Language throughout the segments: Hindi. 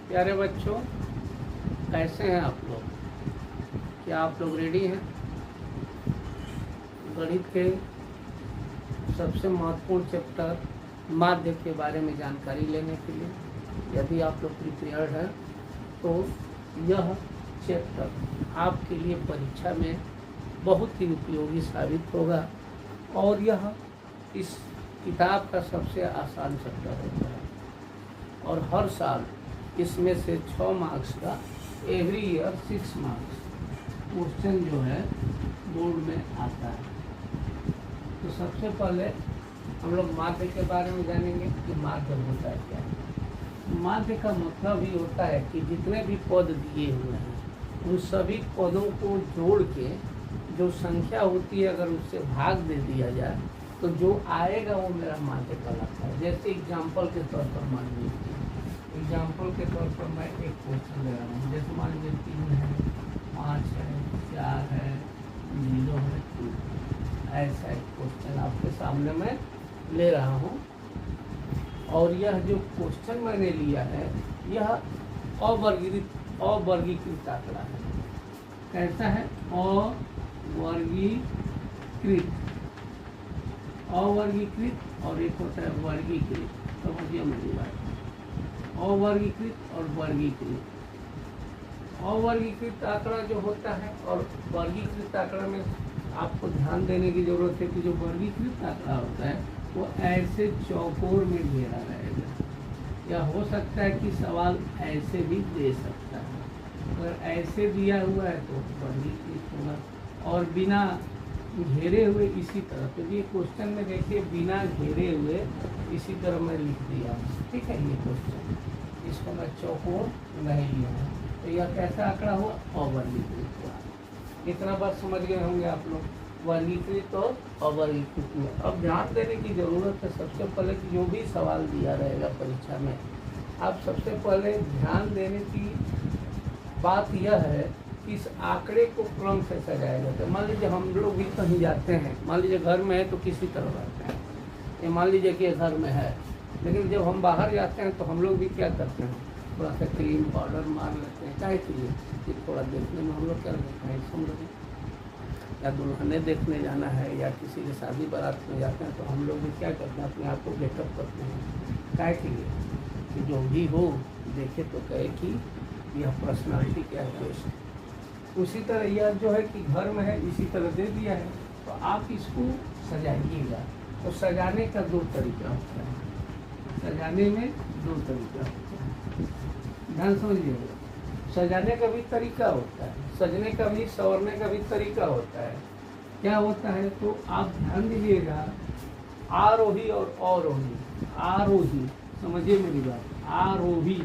प्यारे बच्चों, कैसे हैं आप लोग? क्या आप लोग रेडी हैं गणित के सबसे महत्वपूर्ण चैप्टर माध्य के बारे में जानकारी लेने के लिए? यदि आप लोग प्रिपेयर्ड हैं तो यह चैप्टर आपके लिए परीक्षा में बहुत ही उपयोगी साबित होगा और यह इस किताब का सबसे आसान चैप्टर होता है और हर साल इसमें से 6 मार्क्स का एवरी ईयर 6 मार्क्स क्वेश्चन जो है बोर्ड में आता है। तो सबसे पहले हम लोग माध्य के बारे में जानेंगे कि माध्य होता है क्या है। माध्य का मतलब ही होता है कि जितने भी पद दिए हुए हैं उन सभी पदों को जोड़ के जो संख्या होती है अगर उससे भाग दे दिया जाए तो जो आएगा वो मेरा माध्य कहलाता है। जैसे एग्जाम्पल के तौर पर मान लीजिए, एग्जाम्पल के तौर पर मैं एक क्वेश्चन ले रहा हूँ। जैसे मान लीजिए 3 है, 5 है, 4 है, 0 है, 2। ऐसा एक क्वेश्चन आपके सामने मैं ले रहा हूँ और यह जो क्वेश्चन मैंने लिया है यह अवर्गीकृत आंकड़ा है। कैसा है? अवर्गीकृत और एक होता है वर्गीकृत। समझिए मेरी बात, अवर्गीकृत और वर्गीकृत। अवर्गीकृत आंकड़ा जो होता है और वर्गीकृत आंकड़ा में आपको ध्यान देने की जरूरत है कि जो वर्गीकृत आंकड़ा होता है वो ऐसे चौकोर में घेरा रहेगा। या हो सकता है कि सवाल ऐसे भी दे सकता है। अगर ऐसे दिया हुआ है तो वर्गीकृत होगा और बिना घेरे हुए इसी तरह। तो ये क्वेश्चन में देखिए बिना घेरे हुए इसी तरह मैं लिख दिया, ठीक है। ये क्वेश्चन इसको मैं चौकोर नहीं लिया है तो यह कैसा आंकड़ा हुआ? अवर्गीकृत हुआ। इतना बात समझ गए होंगे आप लोग, वर्गीकृत और अवर्गीकृत में। अब ध्यान देने की जरूरत है सबसे पहले कि जो भी सवाल दिया रहेगा परीक्षा में, आप सबसे पहले ध्यान देने की बात यह है कि इस आंकड़े को क्रम से सजाया जाता है। मान लीजिए हम लोग भी कहीं जाते हैं, मान लीजिए घर में है तो किसी तरह रहते हैं, ये मान लीजिए कि घर में है, लेकिन जब हम बाहर जाते हैं तो हम लोग भी क्या करते हैं, थोड़ा सा क्रीम पाउडर मार लेते हैं। क्या के लिए? कि थोड़ा देखने में हम लोग क्या देखते हैं, समझ या दुल्हने देखने जाना है या किसी के शादी बारात में जाते हैं तो हम लोग भी क्या करते हैं, अपने आप को मेकअप करते हैं। क्या के लिए? कि जो भी हो देखे तो कहे कि यह पर्सनालिटी क्या है। उसी तरह यह जो है कि घर में है इसी तरह दे दिया है तो आप इसको सजाइएगा। तो सजाने का 2 तरीका होता है, सजाने में 2 तरीका होता है, ध्यान समझिएगा। सजाने का भी तरीका होता है, सजने का भी, संवरने का भी तरीका होता है। क्या होता है तो आप ध्यान दीजिएगा, आरोही और अवरोही। आरोही, समझिए मेरी बात, आरोही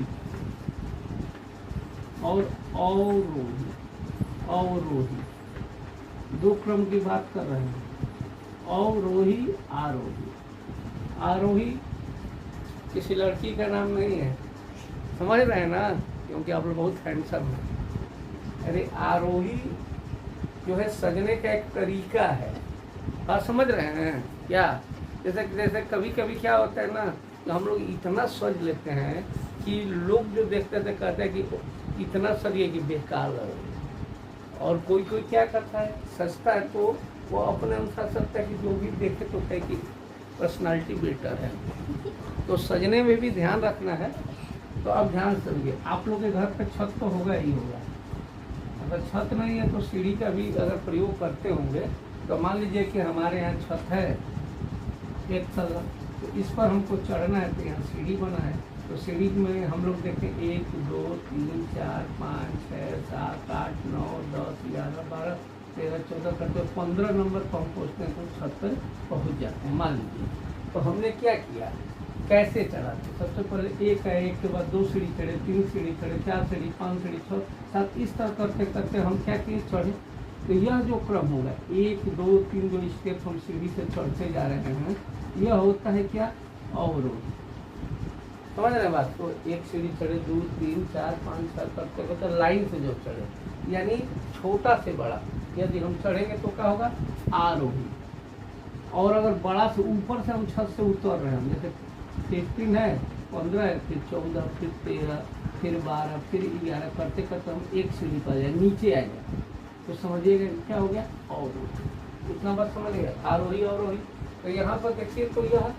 और अवरोही। अवरोही 2 क्रम की बात कर रहे हैं, अवरोही आरोही। आरोही किसी लड़की का नाम नहीं है, समझ रहे हैं ना, क्योंकि आप लोग बहुत हैंडसम हैं। अरे आरोही जो है सजने का एक तरीका है, बात समझ रहे हैं क्या? जैसे कभी कभी क्या होता है ना कि हम लोग इतना सज लेते हैं कि लोग जो देखते थे कहते हैं कि इतना सजिए कि बेकार लग रही है। और कोई कोई क्या करता है, सजता है तो वो अपने अनुसार सजता है कि जो भी देखे तो कहे कि पर्सनालिटी बेटर है। तो सजने में भी ध्यान रखना है। तो अब ध्यान समझिए, आप लोग के घर पे छत तो होगा ही होगा। अगर छत नहीं है तो सीढ़ी का भी अगर प्रयोग करते होंगे तो मान लीजिए कि हमारे यहाँ छत है एक तल्ला, तो इस पर हमको चढ़ना है तो यहाँ सीढ़ी बना है। तो सीढ़ी में हम लोग देखें 1 2 3 4 5 6 7 8 9 10 11 12 13 14 करते 15 नंबर पर हम पहुँचते हैं तो छत पर पहुँच जाते हैं मान लीजिए। तो हमने क्या किया, कैसे चढ़ा? सबसे पहले 1 है, 1 के बाद 2 सीढ़ी चढ़े, 3 सीढ़ी चढ़े, 4 सीढ़ी, 5 सीढ़ी, 6 7, इस तरह करते करते हम क्या किए, चढ़े। तो यह जो क्रम होगा 1 2 3 जो स्टेप हम सीढ़ी से चढ़ते जा रहे हैं, यह होता है क्या, अवरोध। समझ रहे बात? तो 1 सीढ़ी चढ़े, 2 3 4 5 7 करते करते लाइन से जो चढ़े, यानी छोटा से बड़ा यदि हम चढ़ेंगे तो क्या होगा, आरोही। और अगर बड़ा से ऊपर से हम छत से उतर रहे हैं, जैसे 15 है, 15 है, फिर 14, फिर 13, फिर 12, फिर 11 करते करते हम एक सीढ़ी पर जाए नीचे आ जाए तो समझिएगा क्या हो गया, अवरोही। इतना बात समझ गया, आरोही अवरोही। तो यहाँ पर देखिए तो यह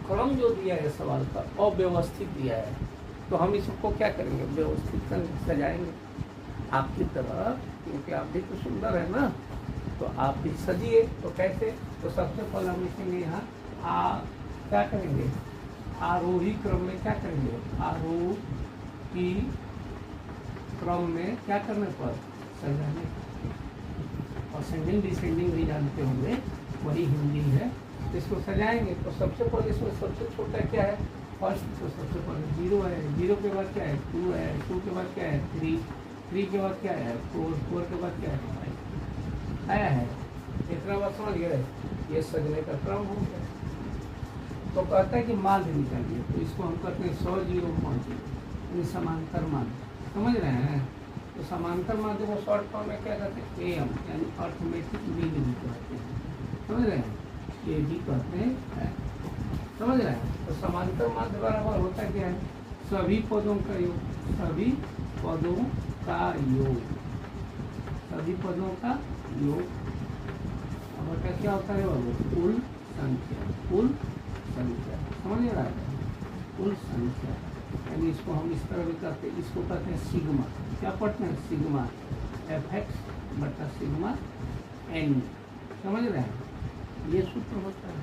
क्रम जो दिया है सवाल का अव्यवस्थित दिया है, तो हम इसको क्या करेंगे, व्यवस्थित कर सजाएंगे आपकी तरह, क्योंकि आप भी तो सुंदर है ना, तो आप भी सजिए। तो कैसे, तो सबसे पहले हम लिखेंगे यहाँ क्या करेंगे, आरोही क्रम में क्या करेंगे, आरोही क्रम में क्या करने पर सजाने, असेंडिंग डिसेंडिंग भी जानते होंगे, वही हिंदी है। इसको सजाएंगे तो सबसे पहले इसमें सबसे छोटा क्या है, फर्स्ट, तो सबसे पहले 0 है, 0 के बाद क्या है 2 है, 2 के बाद क्या है 3, 3 के बाद क्या है 4, 4 के बाद क्या है 5 आया है। इतना बात समझ गए, ये सजने का क्रम हो गया। तो कहता है कि माध्य निकालिए, तो इसको हम कहते हैं 100 0 5 यानी समांतर माध्य, समझ रहे हैं। तो समांतर माध्य को शॉर्ट फॉर्म में क्या कहते हैं, एम यानी अर्थमेटिक मीन भी कहते हैं, समझ रहे हैं, ये भी कहते हैं, समझ रहे हैं। तो समांतर माध्य बराबर होता क्या है, सभी पदों का योग, सभी पदों का योग, सभी पदों का योग। अब क्या होता है बाबू, कुल संख्या, कुल संख्या, समझ रहा है, कुल संख्या। यानी इसको हम इस तरह भी करते हैं, इसको कहते हैं सिग्मा, क्या पढ़ते हैं, सिग्मा fx बटा सिग्मा n, समझ रहे हैं, ये सूत्र होता है।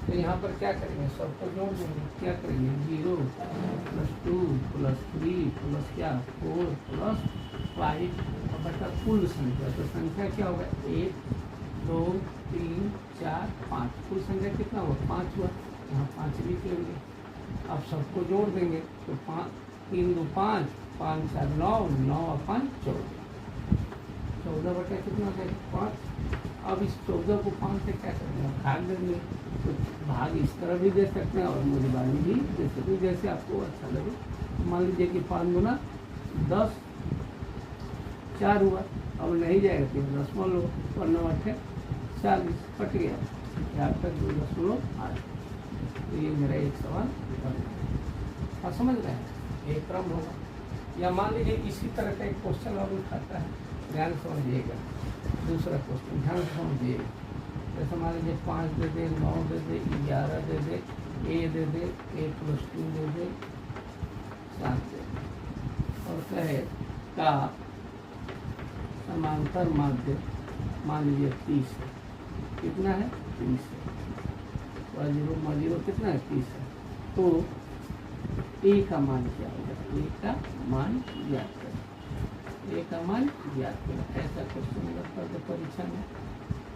तो यहाँ पर क्या करेंगे, सबको जोड़ देंगे, क्या करेंगे 0 + 2 + 3 + क्या 4 + 5 बटा कुल संख्या। तो संख्या क्या होगा, 1 2 3 4 5, कुल संख्या कितना हुआ 5 हुआ, यहाँ 5 लिख लेंगे। अब सबको जोड़ देंगे तो 5 3 2 5 5 4 9 9 और 5 14, 14 बटा कितना हो जाएगा 5। अब इस 14 को 5 से क्या करेंगे, भाग देंगे। तो भाग इस तरह भी दे सकते हैं और मूल्यवानी भी दे सकते हैं, जैसे आपको अच्छा लगे। मान लीजिए कि 5 गुना 10 4 हुआ, अब नहीं जाएगा तो 10 मान लो, 9 40 कट गया, यहाँ तक 2.8। तो ये मेरा एक सवाल हाँ, समझ रहे हैं, एक क्रम होगा। या मान लीजिए इसी तरह का एक क्वेश्चन और उठाता है, ध्यान समझिएगा, दूसरा क्वेश्चन ध्यान समझिएगा। जैसे मान लीजिए 5 दे दे, 9 दे दे, 11 दे दे, a दे दे, a + 2 दे दे, 7 दे दे, और कहे का समांतर माध्य मान लीजिए 30 है, कितना है 30 है, और 0 कितना है 30 है। तो a का मान क्या होगा, a का मान ज्ञात करें, a का मान ज्ञात करें। ऐसा क्वेश्चन लगता है परीक्षा में,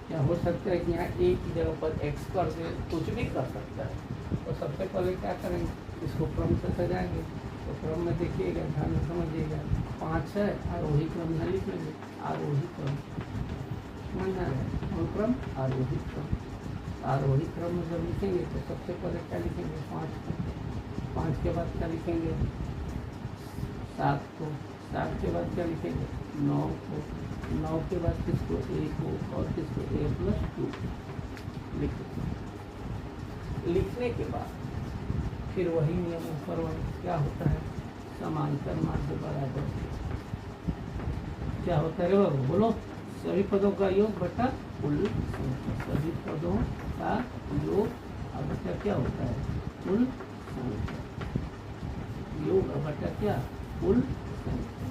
क्या हो सकता है कि यहाँ a की जगह पर x कर दे, कुछ भी कर सकता है। तो सबसे पहले क्या करेंगे, इसको क्रम से सजाएंगे। तो क्रम में देखिएगा, ध्यान से समझिएगा, 5 है, आरोही क्रम यहाँ लिख लेंगे, आरोही क्रम समझना है, अनुक्रम आरोही क्रम। आरोही क्रम में जब लिखेंगे तो सबसे पहले क्या लिखेंगे 5 के बाद क्या लिखेंगे 7 को, 7 के बाद क्या लिखेंगे 9 को, 9 के बाद किसको 1 को, और किसको a + 2 लिखने के बाद फिर वही नियम ऊपर वाला क्या होता है, समांतर माध्य बराबर क्या होता है बाबू, बोलो, सभी पदों का योग बटा कुल संख्या, सभी पदों का योग अब बटा क्या होता है कुल संख्या, योग बटा क्या कुल संख्या,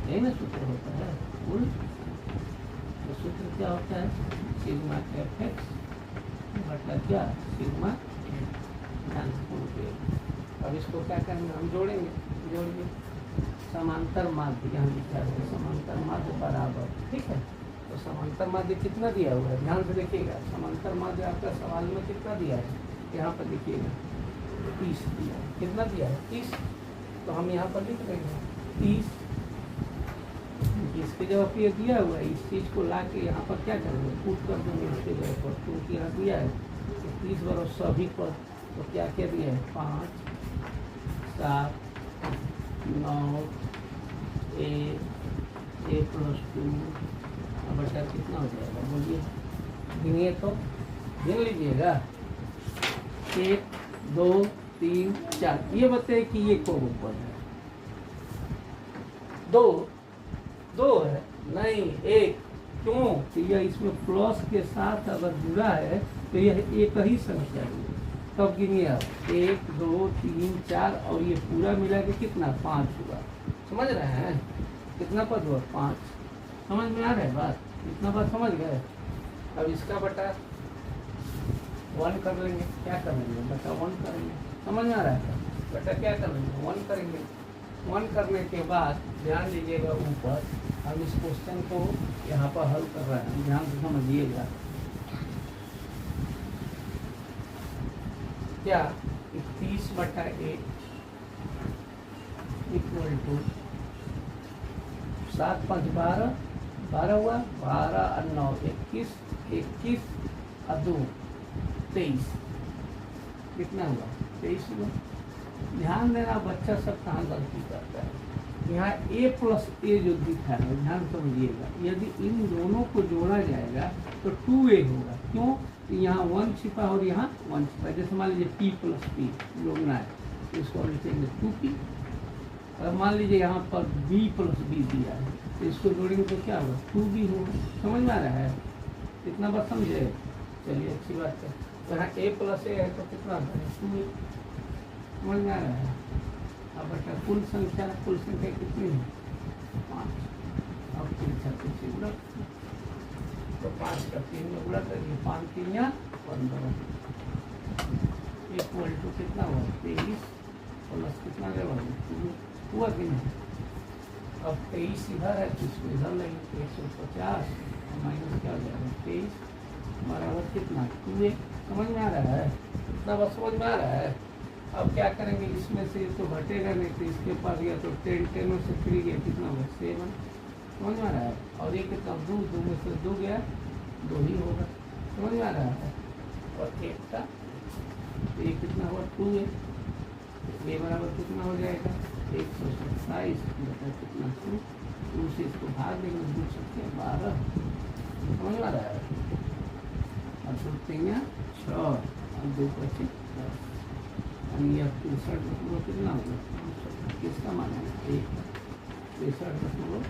यही ना सूत्र होता है कुल। तो सूत्र क्या होता है सिग्मा fx बटा क्या सिग्मा n। अब इसको क्या करेंगे, हम जोड़ेंगे, जोड़िए समांतर माध्य, यहाँ लिखा है समांतर माध्य बराबर, ठीक है। तो समांतर माध्य कितना दिया हुआ है, ध्यान से देखिएगा, समांतर माध्य आपका सवाल में कितना दिया है, यहाँ पर देखिएगा 30 दिया है, कितना दिया है 30। तो हम यहाँ पर लिख देंगे 30, इसकी जगह पर ये दिया हुआ है, इस चीज़ को ला के यहाँ पर क्या करेंगे पुट कर देंगे इसके जगह पर, क्योंकि यहाँ दिया है तो 30 बार सभी पर, तो क्या क्या दिया है 5 7 9 a + 2 बटा कितना हो जाएगा बोलिए, गिनिए तो गिन लीजिएगा 1 2 3 4। ये बताइए कि ये कौन पद है, दो, दो है नहीं एक, क्यों? तो यह इसमें प्लस के साथ अगर जुड़ा है तो यह एक ही संख्या है। तब गिनिए आप, 1 2 3 4 और ये पूरा मिला के कितना 5 हुआ। समझ रहे हैं कितना पद हुआ 5। समझ में आ रहा है बात? इतना बात समझ गए? अब इसका बटा 1 कर लेंगे। क्या कर लेंगे? बटा 1 करेंगे। समझ में आ रहा है? बटा क्या कर लेंगे? 1 करेंगे। 1 करने के बाद ध्यान दीजिएगा ऊपर हम इस क्वेश्चन को यहाँ पर हल कर रहे हैं, ध्यान से समझिएगा। क्या 31/8 इक्वल टू 7 5 12, 12 हुआ, 12 और 9 21, 21 और 2 23, कितना हुआ 23 हुआ। ध्यान देना बच्चा सब कहाँ गलती करता है। यहाँ a प्लस ए जो दिखा है ध्यान समझिएगा, यदि इन दोनों को जोड़ा जाएगा तो 2a होगा। क्यों? यहाँ 1 छिपा और यहाँ 1 छिपा। जैसे मान लीजिए p प्लस p जोड़ना है, इसको लिखेंगे 2p। अगर मान लीजिए यहाँ पर b प्लस b दिया है तो इसको जोड़ेंगे तो क्या होगा 2b होगा। समझ में आ रहा है? इतना बात समझे? चलिए अच्छी बात है। तो यहाँ a प्लस ए है तो कितना होता है 2a। समझ में आ रहा है? अब बेटा कुल संख्या कितनी है 5। अब 3 6 गुणा तो 5 का 3 में गुणा करिए, 5 3 या 15 इक्वल टू कितना हुआ 23 प्लस कितना रहेगा हुआ कि नहीं। अब 23 इधर है तो इसको इधर लेंगे 150 माइनस क्या हो जाएगा 23 बराबर कितना 2a। समझ में आ रहा है? इतना बस समझ में आ रहा है? अब क्या करेंगे, इसमें से तो घटेगा नहीं तो इसके पास गया तो 10 10 से 3 गया कितना होगा 7। समझ में आ रहा है? और ये कितना 2 2 में से 2 गया 2 ही होगा। समझ में आ रहा है? और 1 का तो ये कितना हुआ 2a। ये बराबर कितना हो जाएगा 127 बटा कितना 2 से इसको भाग देंगे 2 छक्के 12। समझ में आ रहा है? अब 2 3 6 और 2 25 10 यानी अब 63 कितना होगा किसका मान है 1 63.5।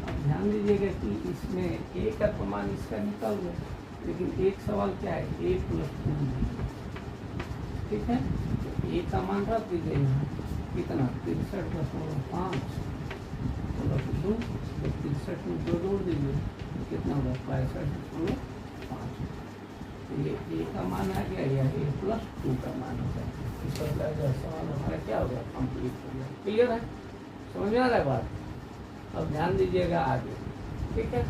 अब ध्यान दीजिएगा कि इसमें a का तो मान इसका निकल गया, लेकिन एक सवाल क्या है a प्लस 2। ठीक है, तो a का मान रख दीजिए यहाँ कितना 63.5 प्लस 2, तो 63 में 2 जोड़ दीजिए कितना होगा 65.5। ये a का मान आ गया या a प्लस 2 का मान होगा। इसका सवाल हमारा क्या हो गया कंप्लीट हो गया। क्लियर है? समझ में आ रहा है बात? अब ध्यान दीजिएगा आगे। ठीक है,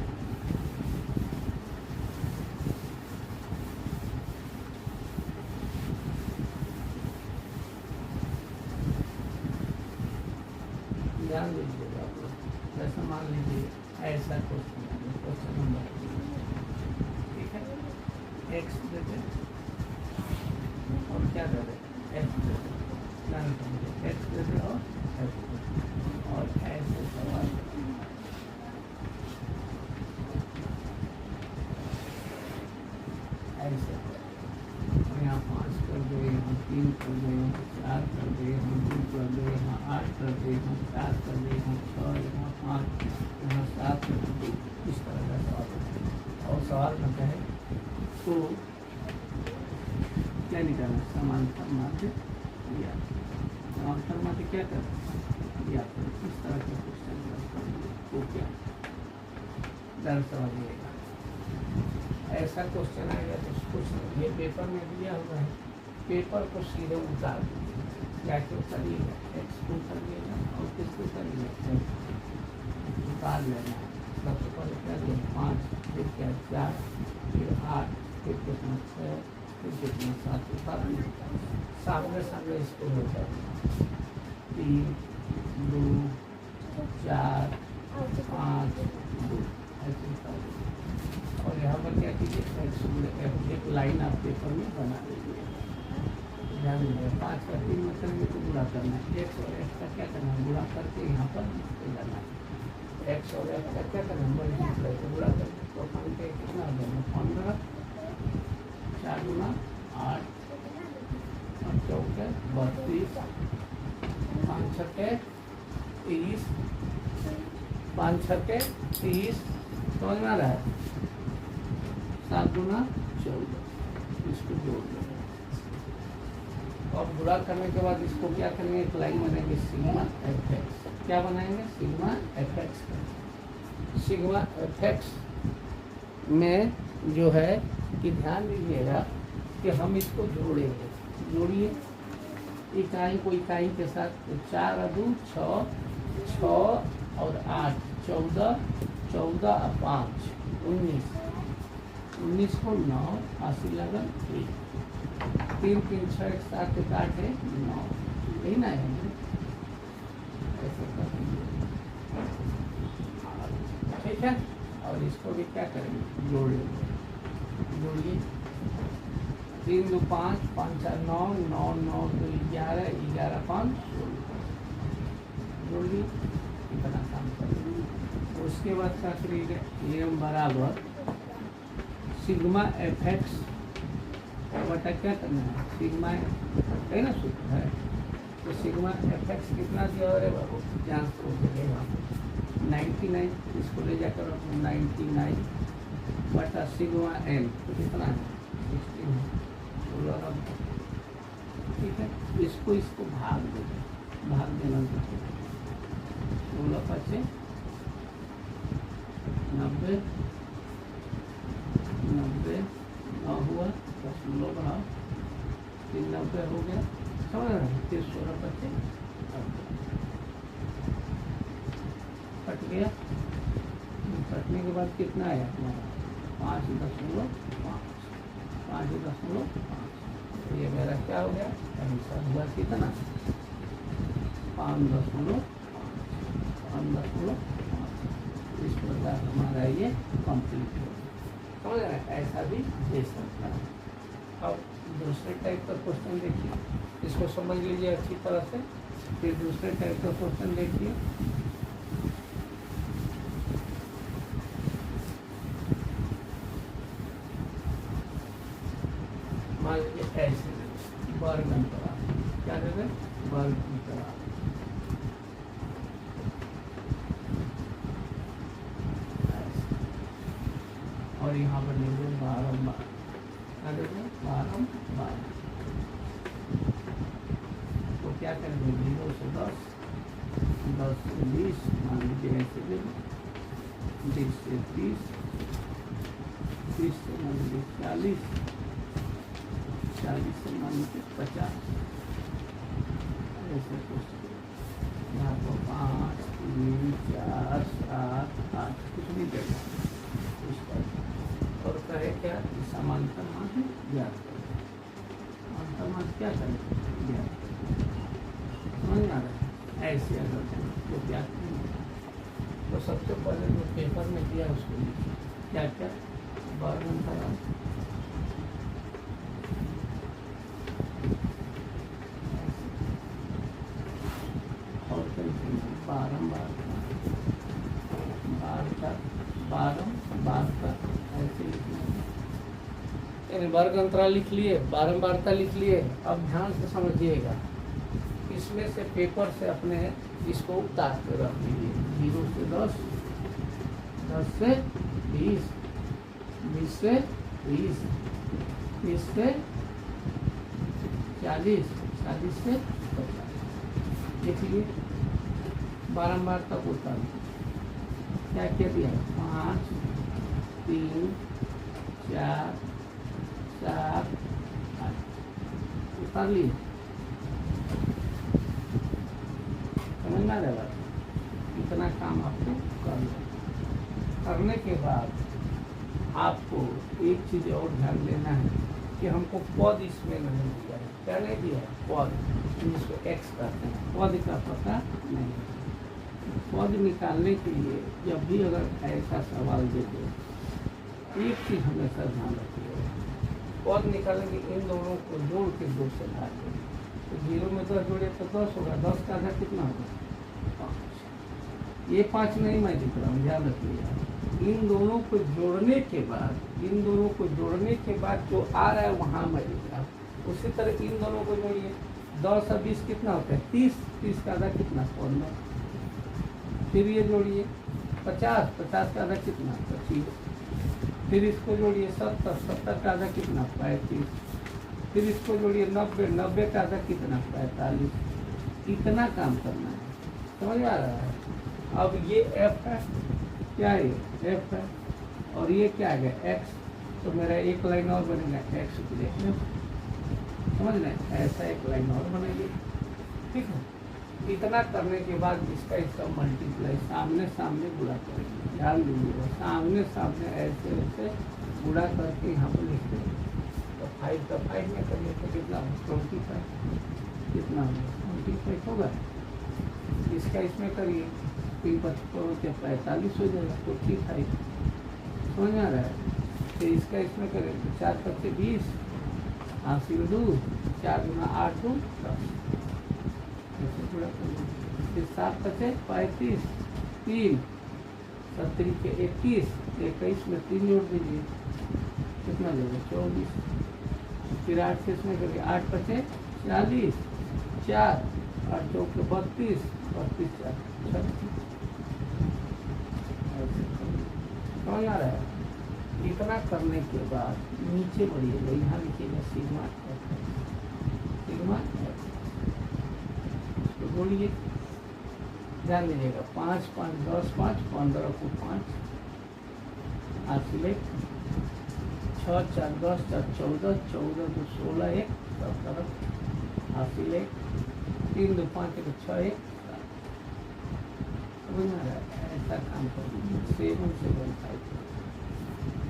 ध्यान दीजिएगा आप लोग। जैसे मान लीजिए ऐसा क्वेश्चन नंबर, ठीक है, एक्स दे दे और क्या दे दे एक्स दे दे, ध्यान समझिए एक्स दे दे और एक्स दे दे और ऐसे सवाल ऐसे यहाँ 5 कर दे, यहाँ 3 कर दे, यहाँ 4 कर दे, यहाँ 2 कर दे, यहाँ 8 कर दे, यहाँ 4 कर दे, यहाँ 6, यहाँ 5, यहाँ 7 कर दे। इस तरह का सवाल है। और सवाल में कहे तो क्या निकालना समांतर माध्य या समांतर माध्य क्या कर या इस तरह के क्वेश्चन तो क्या दर्शाइएगा। ऐसा क्वेश्चन आएगा तो कुछ ये पेपर में दिया हुआ है, पेपर को सीधे उतार दीजिए, जाके उतारिएगा एक्स को उतारिएगा और किसको उतारिएगा उतार लेना है। सबसे पहले क्या दिया 5, फिर क्या 4, फिर 8, फिर कितना 6, फिर कितना 7 उतारना। सामने सामने इसको हो जाएगा 3 2 4 5 2 ऐसे उतारिए। और यहाँ पर क्या कीजिए एक लाइन आप पेपर में बना दीजिए। ध्यान दीजिए 5 का 3 में करेंगे तो गुणा करना है, एक्स और एक्स का क्या करना है गुणा करके यहाँ पर जाना है। एक्स और एक्स का क्या करना है मल्टीप्लाई से गुणा करके तो अपन के कितना हो जाएगा 15, 4 गुना 8 और 4 32, 5 6 30 5 छक्के 30, समझ में आ रहा है? 7 गुना 14, इसको जोड़ देंगे। और गुणा करने के बाद इसको क्या करेंगे, एक लाइन बनाएंगे सिग्मा एफ एक्स। क्या बनाएंगे? Sigma F x. Sigma F x में जो है कि ध्यान दीजिएगा कि हम इसको जोड़ेंगे। जोड़िए इकाई को इकाई के साथ, तो 4 और 2 6, 6 और 8 14, 14 और 5 19, 19 को 9, 80 लगन 1, 3 3 6 7 8 है 9, यही ना है? ऐसा करेंगे, ठीक है। और इसको भी क्या करेंगे, जोड़ेंगे। जोड़िए 3 2 5, 5 4 9, 9 9 2 11, 11 5 16, जोड़िए। इतना काम करेंगे। उसके बाद क्या करिएगा, एम बराबर सिग्मा एफ एक्स बटा क्या करना है, सिग्मा है ना, सूत्र है। तो सिग्मा एफ एक्स कितना दिया, अरे बाबू ध्यान से देखेगा 99, इसको ले जाकर 99 बटा सिग्मा एम, तो कितना है 16 है, 16। ठीक है, इसको भाग देंगे, भाग देना 16 5 90, 90 ना हुआ, 16 बढ़ाओ 90 हो गया, समझ रहे हैं? 16 5 कट गया। कटने के बाद कितना आया हमारा 5.5, 5.5। तो ये मेरा क्या हो गया, आंसर हुआ कितना 5.5। इस प्रकार हमारा ये कंप्लीट हो गया, समझ रहे हैं? ऐसा भी दे सकता है। अब दूसरे टाइप का क्वेश्चन देखिए, इसको समझ लीजिए अच्छी तरह से। फिर दूसरे टाइप का क्वेश्चन देखिए। मान लीजिए ऐसे वर्ग अंतराल, क्या देंगे, वर्ग अंतराल। और यहाँ पर लेंगे बारंबार, क्या देंगे, बारंबार। तो क्या करेंगे, 0 से 10, 10 से 20, मान लीजिए ऐसे देंगे, 20 से 30, 30 से मान लीजिए 40, 40 से मान लीजिए 50, ऐसे कुछ। यहाँ पर 5 3 4 7 8 कुछ भी देगा इस पर। और कहे क्या, समांतर मान ज्ञात करें। समांतर मान क्या करें, ज्ञात करें। समझ आ रहा है? ऐसे अगर तो ज्ञात करें, तो सबसे पहले जो पेपर में दिया उसको लिखिए, क्या क्या, वर्ग अंतराल, और बारंबार, बारंबार ऐसे लिखना है। वर्ग अंतराल लिख लिए, बारंबारता लिख लिए। अब ध्यान से समझिएगा, इसमें से पेपर से अपने इसको उतार के रख लीजिए। 0 से 10, 10 से 20, 20 से 30, 30 से 40, 40 से 50। लिख लिए। बारंबारता को उतार, क्या क्या दिया, 5 3 4 7 8, उतार लिए। समझ में आ रहा है? इतना काम आपको करने के बाद आपको एक चीज़ और ध्यान देना है कि हमको पद इसमें नहीं दिया है। क्या नहीं दिया है, पद, जिसको एक्स कहते हैं, पद का पता नहीं है। पद निकालने के लिए जब भी अगर ऐसा सवाल दे दो, एक चीज़ हमेशा ध्यान रखिएगा, पद निकालेंगे इन दोनों को जोड़ के 2 से भाग देंगे। तो 0 में 10 जोड़े तो 10 होगा, 10 का आधा कितना होगा, 5। ये 5 नहीं मैं लिख रहा हूँ, ध्यान रखिएगा। इन दोनों को जोड़ने के बाद, इन दोनों को जोड़ने के बाद जो आ रहा है वहाँ मैं लिख रहा हूँ। उसी तरह इन दोनों को जोड़िए, 10 और 20 कितना होता है, 30, 30 का आधा कितना, 15। फिर ये जोड़िए, 50, 50 का आधा कितना 25, फिर इसको जोड़िए 70, 70 का आधा कितना 35, फिर इसको जोड़िए 90, 90 का आधा कितना 45। इतना काम करना है, समझ में आ रहा है। अब ये एफ है, क्या है ये एफ है, और ये क्या है एक्स, तो मेरा एक लाइन और बनेगा एक्स के लिए, समझ रहे हैं, ऐसा एक लाइन और बनेगी, ठीक है। इतना करने के बाद इसका इसका मल्टीप्लाई सामने सामने गुणा करेंगे, ध्यान दीजिएगा, सामने सामने ऐसे ऐसे गुणा करके यहाँ पर लिख देंगे। तो 5 का 5 में करिए तो कितना 25, कितना 25 होगा। इसका इसमें करिए 3 5 45 हो जाएगा 45, समझ आ रहा है। फिर इसका इसमें करें तो 4 5 20, हासिल 2, 4 गुना 8 2 10, ऐसे थोड़ा करिए। फिर 7 5 35, 3 70 के 21, 21 में 3 जोड़ दीजिए, कितना देगा 24। फिर 8 से इसमें करिए 8 5 40, 4 8 2 के 32, 32 4 36, समझ आ रहा है। इतना करने के बाद नीचे बढ़िएगा, यहाँ लिखिएगा सिग्मा एफ, सिग्मा एफ, इसको बोलिए, ध्यान दीजिएगा 5 5 10 5 15 को 5, हासिल 6 4 10 4 14, 14 2 16 1 17, हासिल 3 2 5 1 6 1 7, समझ में आ रहा है। ऐसा काम करिए 7 7 5।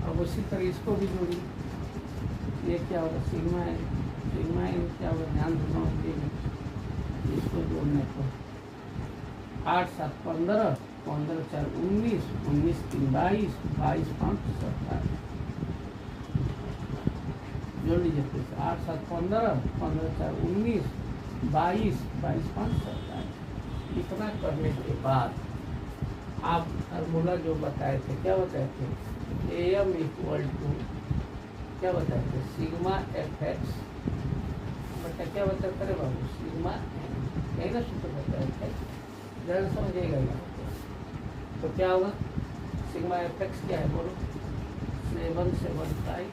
अब उसी तरह इसको भी जोड़िए, ये क्या होगा सिग्मा है, सिग्मा है क्या होगा, ध्यान से समझिएगा। इसको जोड़ने को 8 7 15, 15 4 19, 19 3 22, 22 5 27, जोड़ लीजिए फिर से 8 7 15, 15 4 19, 22, 22 5 27। इतना करने के बाद आप फार्मूला जो बताए थे, क्या बताए थे, AM इक्वल टू क्या बताए थे, सिग्मा एफ एक्स बटा क्या बताया करे बाबू, सिग्मा एन, यही ना सूत्र बताया था, जरा समझिएगा यहाँ पे। तो क्या होगा, सिग्मा एफ एक्स क्या है बोलो, 775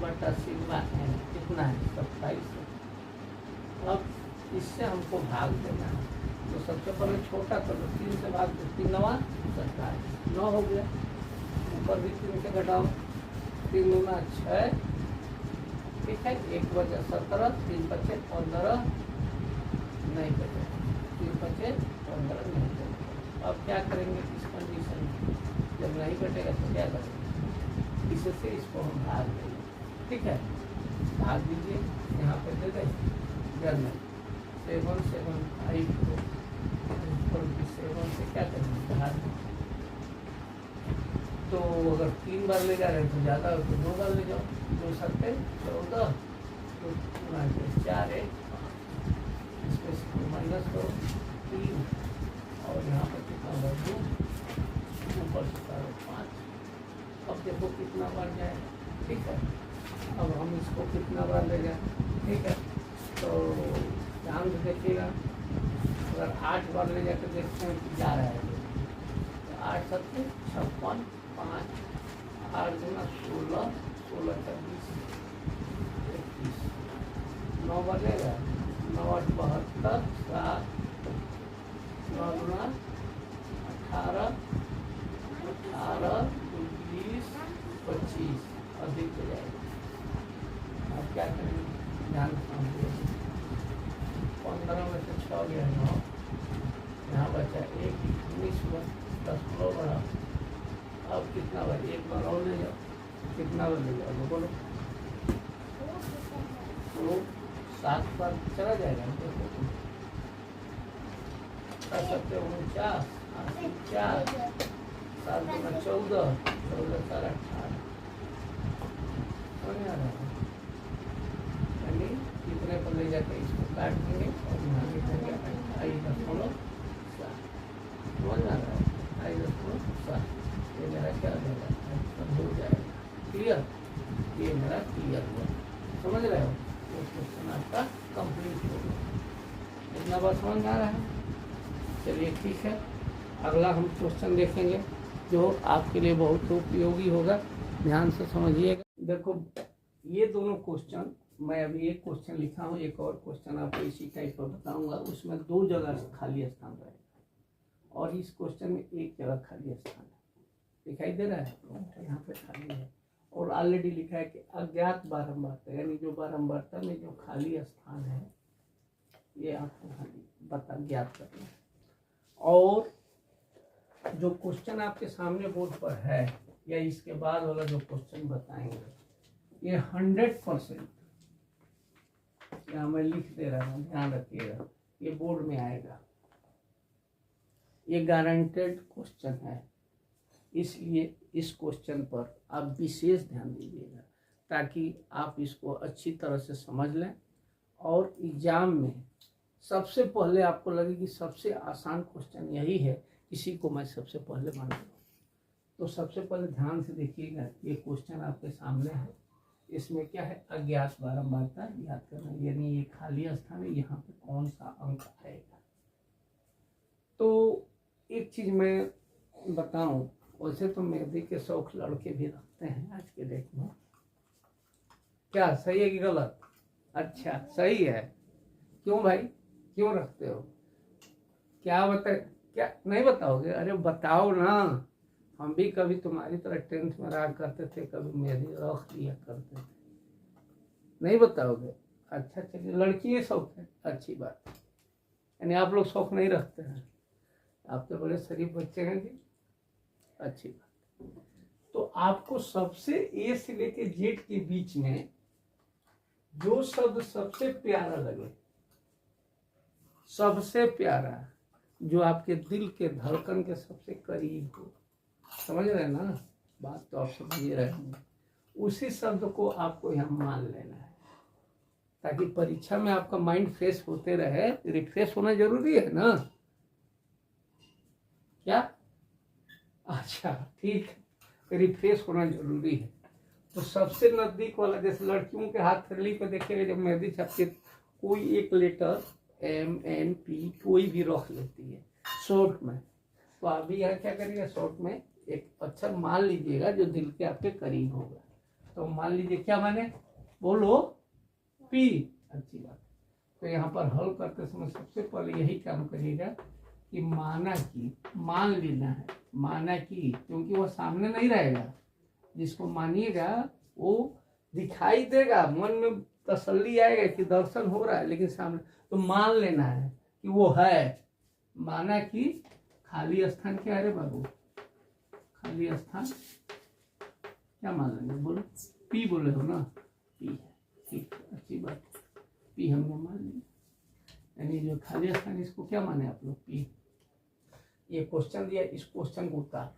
बटा सिग्मा एन कितना है 27। अब इससे हमको भाग देना है, तो सबसे पहले छोटा कर लो, 3 से भाग दो, 3 9 27, 9 हो गया, ऊपर भी 3 से घटाओ, 3 गुना 6, ठीक है, 1 बचा 17, 3 बचे 15 नहीं बचे, 3 बचे 15 नहीं बचे। अब क्या करेंगे इस कंडीशन में, जब नहीं बचेगा तो क्या करेंगे, इससे इसको हम भाग देंगे, ठीक है, भाग दीजिए, यहाँ पे दे दें जर्नल 7 7 5 को 7 से क्या करेंगे भाग दें। तो अगर 3 बार ले जा रहे हैं तो ज़्यादा हो तो 2 बार ले जाओ, 2 7 14, तो 4 1 इसको माइनस करो 3, और यहाँ पर कितना होगा 2, ऊपर से 5। अब देखो कितना बार जाए, ठीक है। अब हम इसको कितना बार ले जाए, ठीक है, तो ध्यान से देखिएगा, अगर 8 बार ले जाकर देखते हैं कि जा रहा है, तो 8 7 56 5, 8 गुना 16, 16 का 20 21, 9 बनेगा, 9 8 72, 7 9 गुना 18, 18 20 25 अधिक हो जाएगा। अब क्या करेंगे, ध्यान समझिए, 15 में से 6 गया 9, यहाँ बचा 1 19 हुआ, 10 किलो बढ़ा। अब कितना बार, 1 बार और ले जाओ, कितना बार ले जाओ बोलो, तो 7 बार चला जाएगा, देखो 7 49, 4 7 गुना 14, 14 4 18, समझ आ रहा है, यानी कितने पर ले जाकर इसको काट देंगे और यहाँ लिखेंगे 28.7, समझ आ रहा है 28.7, ये मेरा क्या देगा, हो जाएगा क्लियर, ये मेरा क्लियर हुआ, समझ रहे हो, तो क्वेश्चन आपका कंप्लीट हो गया। इतना बात समझ में आ रहा है, चलिए ठीक है। अगला हम क्वेश्चन देखेंगे जो आपके लिए बहुत उपयोगी होगा, ध्यान से समझिएगा। देखो ये दोनों क्वेश्चन, मैं अभी एक क्वेश्चन लिखा हूँ, एक और क्वेश्चन आपको इसी टाइप पर बताऊंगा। उसमें 2 जगह खाली स्थान रहेगा और इस क्वेश्चन में 1 जगह खाली स्थान है। दिखाई दे रहा है तो यहाँ पे खाली है और ऑलरेडी लिखा है कि अज्ञात बारंबारता, यानी जो बारंबारता में जो खाली स्थान है ये आपको खाली ज्ञात करना है। और जो क्वेश्चन आपके सामने बोर्ड पर है या इसके बाद वाला जो क्वेश्चन बताएंगे, ये 100%, यहाँ मैं लिख दे रहा हूँ, ध्यान रखिएगा, ये बोर्ड में आएगा। ये गारंटेड क्वेश्चन है, इसलिए इस क्वेश्चन पर आप विशेष ध्यान दीजिएगा ताकि आप इसको अच्छी तरह से समझ लें और एग्जाम में सबसे पहले आपको लगे कि सबसे आसान क्वेश्चन यही है, इसी को मैं सबसे पहले मान लूँ। तो सबसे पहले ध्यान से देखिएगा, ये क्वेश्चन आपके सामने है। इसमें क्या है, अज्ञात बारंबारता याद करना, यानी ये खाली स्थान है, यहाँ पे कौन सा अंक आएगा। तो एक चीज मैं बताऊं, वैसे तो मेहंदी के शौक लड़के भी रखते हैं आज के डेट में, क्या सही है कि गलत? अच्छा सही है। क्यों भाई, क्यों रखते हो? क्या बता, क्या नहीं बताओगे? अरे बताओ ना, हम भी कभी तुम्हारी तरह 10th में रहा करते थे, कभी मेहंदी रख लिया करते थे। नहीं बताओगे? अच्छा चलिए, लड़की ये शौक है, अच्छी बात। यानी आप लोग शौक नहीं रखते हैं, आप तो बड़े शरीफ बच्चे हैं जी, अच्छी बात। तो आपको सबसे ए से लेके जेड के बीच में जो शब्द सबसे प्यारा लगे, सबसे प्यारा, जो आपके दिल के धड़कन के सबसे करीब हो, समझ रहे हैं ना बात? तो आप समझ रहे होंगे, उसी शब्द को आपको यहाँ मान लेना है ताकि परीक्षा में आपका माइंड फ्रेश होते रहे। रिफ्रेश होना जरूरी है ना, क्या? अच्छा ठीक है, रिफ्रेश होना जरूरी है। तो सबसे नजदीक वाला, जैसे लड़कियों के हाथ थैली पे देखिएगा जब मेहंदी छपती, कोई एक लेटर MNP कोई भी रख लेती है शॉर्ट में, तो अभी यहाँ क्या करिएगा, शॉर्ट में एक अक्षर मान लीजिएगा जो दिल के आपके करीब होगा। तो मान लीजिए, क्या माने, बोलो, P। अच्छी बात। तो यहाँ पर हल करते समय सबसे पहले यही काम करिएगा कि माना कि, मान लेना है, माना कि, क्योंकि वो सामने नहीं रहेगा, जिसको मानिएगा वो दिखाई देगा, मन में तसल्ली आएगा कि दर्शन हो रहा है, लेकिन सामने तो मान लेना है कि वो है। माना कि खाली स्थान क्या है रे बाबू, खाली स्थान क्या मान लेंगे, बोलो? P बोले हो ना, P है, ठीक, अच्छी बात, P हमने मान लिया। यानी जो खाली स्थान, इसको क्या माने आप लोग, P। ये क्वेश्चन दिया, इस क्वेश्चन को उतार,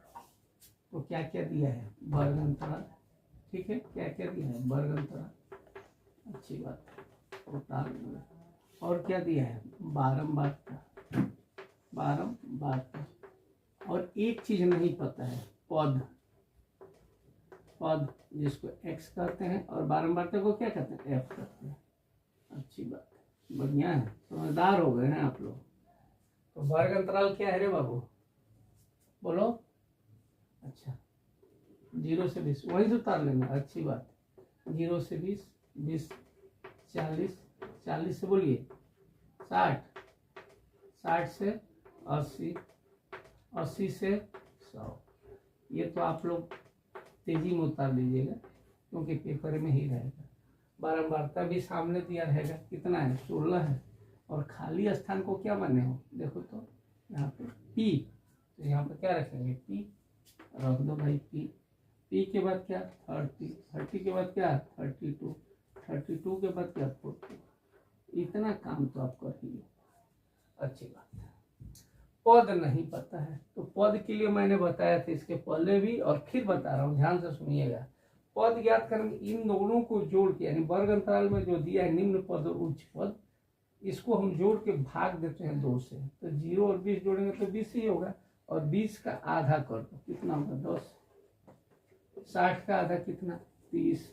तो क्या क्या दिया है, वर्ग अंतराल, ठीक है, क्या क्या दिया है, वर्ग अंतराल, अच्छी बात, उतार। और क्या दिया है, बारंबारता, बारंबारता। और एक चीज नहीं पता है, पद, पद जिसको x कहते हैं और बारंबारता को क्या कहते हैं, f कहते हैं। अच्छी बात, बढ़िया है, समझदार हो गए हैं आप लोग। तो वर्ग अंतराल क्या है रे बाबू, बोलो? अच्छा, 0 से 20, वही तो उतार लेना, अच्छी बात। 0 से 20, 20, 40, 40 से बोलिए 60, 60 से 80, 80 से 100। ये तो आप लोग तेजी में उतार लीजिएगा क्योंकि पेपर में ही रहेगा। बारंबारता भी सामने दिया रहेगा, कितना है, 16 है। और खाली स्थान को क्या माने हो, देखो तो यहाँ पे P, तो यहाँ पर क्या रखेंगे, P रख दो भाई, P के बाद क्या, 30, 30 के बाद क्या, 32, 32 के बाद क्या, 40। इतना काम तो आप कर ही, अच्छी बात है। पद नहीं पता है, तो पद के लिए मैंने बताया था इसके पहले भी और फिर बता रहा हूँ, ध्यान से सुनिएगा। पद ज्ञात करेंगे, इन दोनों को जोड़ के, यानी वर्ग अंतराल में जो दिया है निम्न पद और उच्च पद, इसको हम जोड़ के भाग देते हैं 2 से, तो 0 और 20 जोड़ेंगे तो 20 ही होगा, और 20 का आधा कर दो, कितना होगा, 10। 60 का आधा कितना, 30।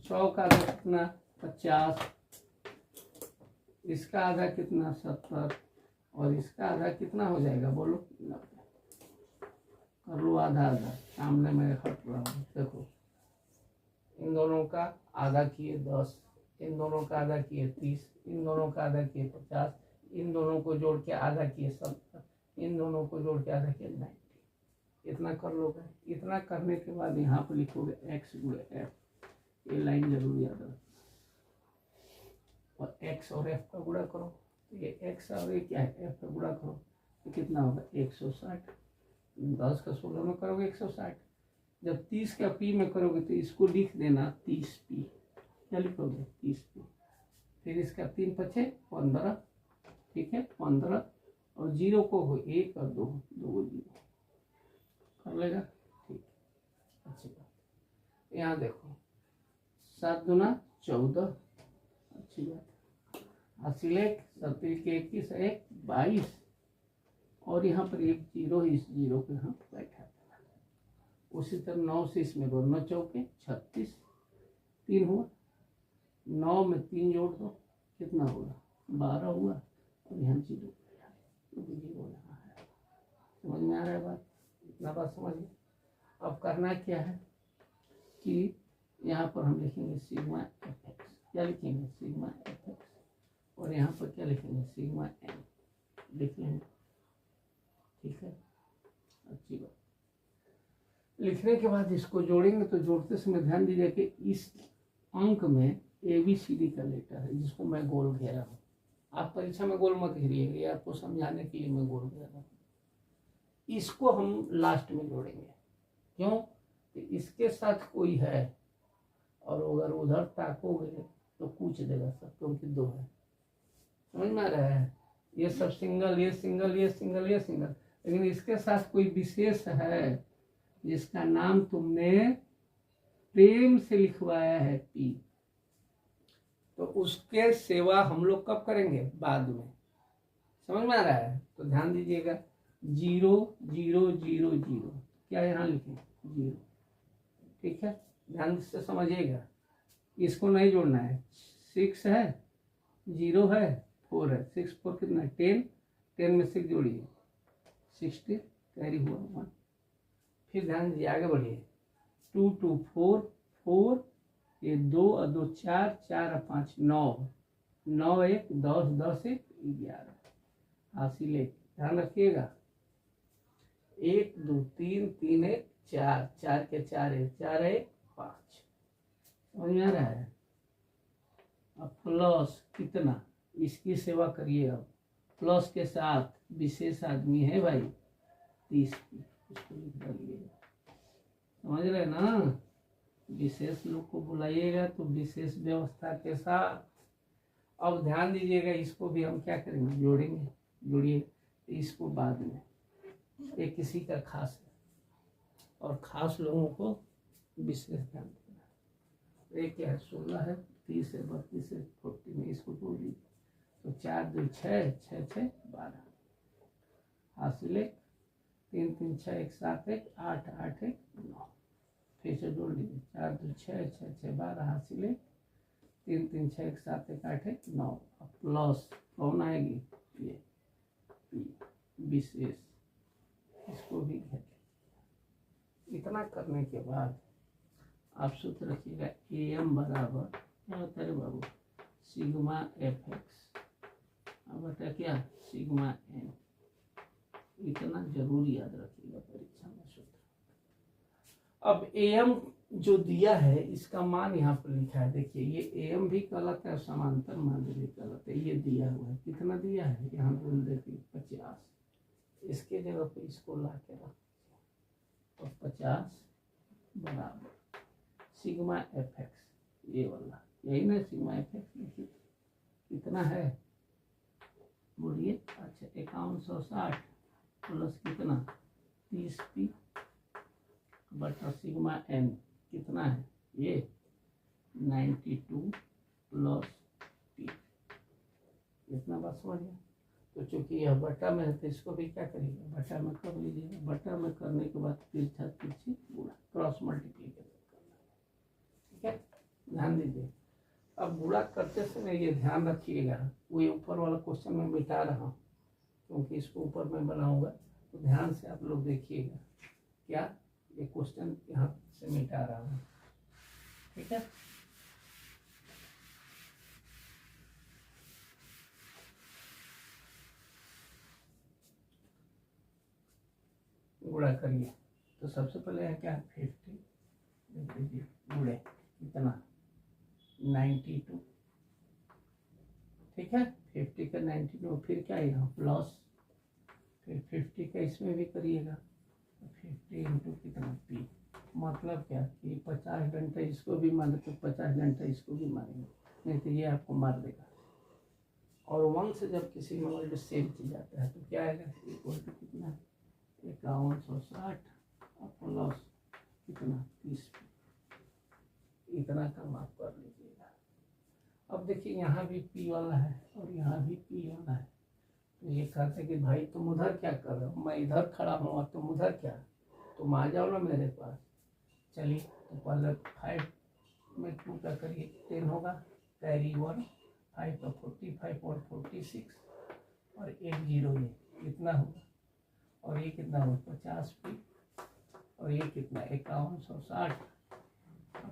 100 का आधा कितना, 50। इसका आधा कितना, 70। और और इसका आधा कितना हो जाएगा बोलो? 90। कर लो आधा आधा, सामने मैं हट रहा हूँ। देखो इन दोनों का आधा किए 10, इन दोनों का आधा किए 30, इन दोनों का आधा किए 50, इन दोनों को जोड़ के आधा किए 70, इन दोनों को जोड़ के आधा किए 90। इतना कर लोगे। इतना करने के बाद यहाँ पर लिखोगे x गुणे f, ये लाइन जरूर याद रखो। और x और f का गुणा करो, तो ये x और ये क्या है, f का गुणा करो तो कितना होगा 160। 10 का 16 में करोगे 160। जब 30 का p में करोगे तो इसको लिख देना 30p। क्या लिखोगे 30p। फिर इसका 3 पचे 15, ठीक है 15, और 0 को हो 1 और 2, 2 0 कर लेगा, ठीक। अच्छी बात। यहाँ देखो 7 दूना 14, अच्छी बात। हासिल 1, 37 के 21, 1 22, और यहाँ पर एक 0 है, इस 0 को यहाँ बैठा देना। उसी तरह 9 से इसमें 2 9 चौके 36, 3 हुआ। 9 में 3 जोड़ दो कितना होगा 12 हुआ, और यहाँ 0 यहाँ है। समझ में आ रहा है बात? इतना बात समझिए। अब करना क्या है कि यहाँ पर हम लिखेंगे सिग्मा एफ एक्स। क्या लिखेंगे सिग्मा एफ एक्स, और यहाँ पर क्या लिखेंगे सिग्मा एन लिख लेंगे, ठीक है। अच्छी बात। लिखने के बाद इसको जोड़ेंगे तो जोड़ते समय ध्यान दीजिए कि इस अंक में ABCD का लेटर है जिसको मैं गोल घेरा हूँ। आप परीक्षा में गोल मत घेरिएगा, ये आपको समझाने के लिए मैं गोल घेरा हूँ। इसको हम लास्ट में जोड़ेंगे। क्यों? कि इसके साथ कोई है, और अगर उधर ताकोगे तो कूच देगा सब, क्योंकि 2 है। समझ में आ रहा है? ये सब सिंगल, ये सिंगल, ये सिंगल, ये सिंगल, लेकिन इसके साथ कोई विशेष है जिसका नाम तुमने प्रेम से लिखवाया है P, तो उसके सेवा हम लोग कब करेंगे? बाद में। समझ में आ रहा है? तो ध्यान दीजिएगा 0 0 0 0, क्या यहाँ लिखें 0, ठीक है। ध्यान से समझिएगा, इसको नहीं जोड़ना है। 6 है, 0 है, 4 है, 6 4 कितना 10, 10 में 6 जोड़िए 60, कैरी हुआ 1। फिर ध्यान दीजिए आगे बढ़िए। 2 2 4 4, ये 2 और 2 4, 4 और 5 9, 9 1 10, 10 1 11, हासिल 1। ध्यान रखिएगा 1 2 3 3 1 4, 4 के 4 1, 4 1 5। समझ में आ रहा है? अब प्लस कितना, इसकी सेवा करिए। अब प्लस के साथ विशेष आदमी है भाई 30 की, इसको लिख डालिएगा। समझ रहे ना? विशेष लोग को बुलाइएगा तो विशेष व्यवस्था के साथ। अब ध्यान दीजिएगा, इसको भी हम क्या करेंगे जोड़ेंगे। जोड़िए इसको बाद में, ये किसी का खास है और खास लोगों को विशेष ध्यान देना। एक क्या है 16 है, 30 है, 32 है, 40 में इसको जोड़ लीजिए तो 4 2 6 6 6 12, हासिल 1, 3 3 6 1 7 1 8 8 1 9। फिर से जोड़ लीजिए 4 2 6 6 6 12, हासिल 1, 3 3 6 1 7 1 8 1 9। अब प्लस कौन आएगी ये विशेष, इसको भी घेर। इतना करने के बाद आप सूत्र रखिएगा AM बराबर क्या होता है बाबू सिग्मा एफ एक्स, अब बता क्या सिग्मा एन। इतना जरूर याद रखिएगा परीक्षा में सूत्र। अब AM जो दिया है इसका मान यहाँ पर लिखा है, देखिए ये AM भी गलत है और समांतर मान भी गलत है। ये दिया हुआ है, कितना दिया है यहाँ बोल देखिए 50, इसके जगह पे इसको ला के रख और 50 बराबर सिग्मा एफ एक्स, ये वाला यही ना सिग्मा एफ एक्स। देखिए कितना है बोलिए, अच्छा 5160 प्लस कितना 30p बटा सिग्मा एन कितना है ये 92 प्लस p। इतना बात समझ गया? तो चूंकि यह बटा में है तो इसको भी क्या करिएगा बटा में कर लीजिएगा। बटा में करने के बाद तिरछा तिरछी गुणा क्रॉस मल्टीप्लीकेशन करना, ठीक है। ध्यान दीजिए। अब गुणा करते समय ये ध्यान रखिएगा, वो ऊपर वाला क्वेश्चन में मिटा रहा हूँ क्योंकि इसको ऊपर मैं बनाऊंगा। तो ध्यान से आप लोग देखिएगा, क्या ये क्वेश्चन यहाँ से मिटा रहा हूँ, ठीक है। गुणा करिए। तो सबसे पहले है क्या, 50 गुणे कितना 92, ठीक है। 50 का 92, फिर क्या है यहाँ प्लस, फिर 50 का इसमें भी करिएगा, 50 इंटू कितना पी, मतलब क्या कि 50 घंटा इसको भी मारे तो 50 घंटा इसको भी मारेंगे, नहीं तो ये आपको मार देगा। और 1 से जब किसी नंबर सेव किया जाता है तो क्या आएगा, इक्वल टू कितना 5160 प्लस कितना 30, इतना काम आप कर लीजिएगा। अब देखिए यहाँ भी पी वाला है और यहाँ भी पी वाला है, तो ये कहते कि भाई तुम उधर क्या कर रहे हो, मैं इधर खड़ा हूँ और तुम उधर क्या, तुम आ जाओ ना मेरे पास। चलिए तो पहले 5 में 2 का करिए 10 होगा, कैरी 1, 5 का 45 और 46 और 1 0, ये कितना होगा, और ये कितना होगा 50 पी, और ये कितना 5160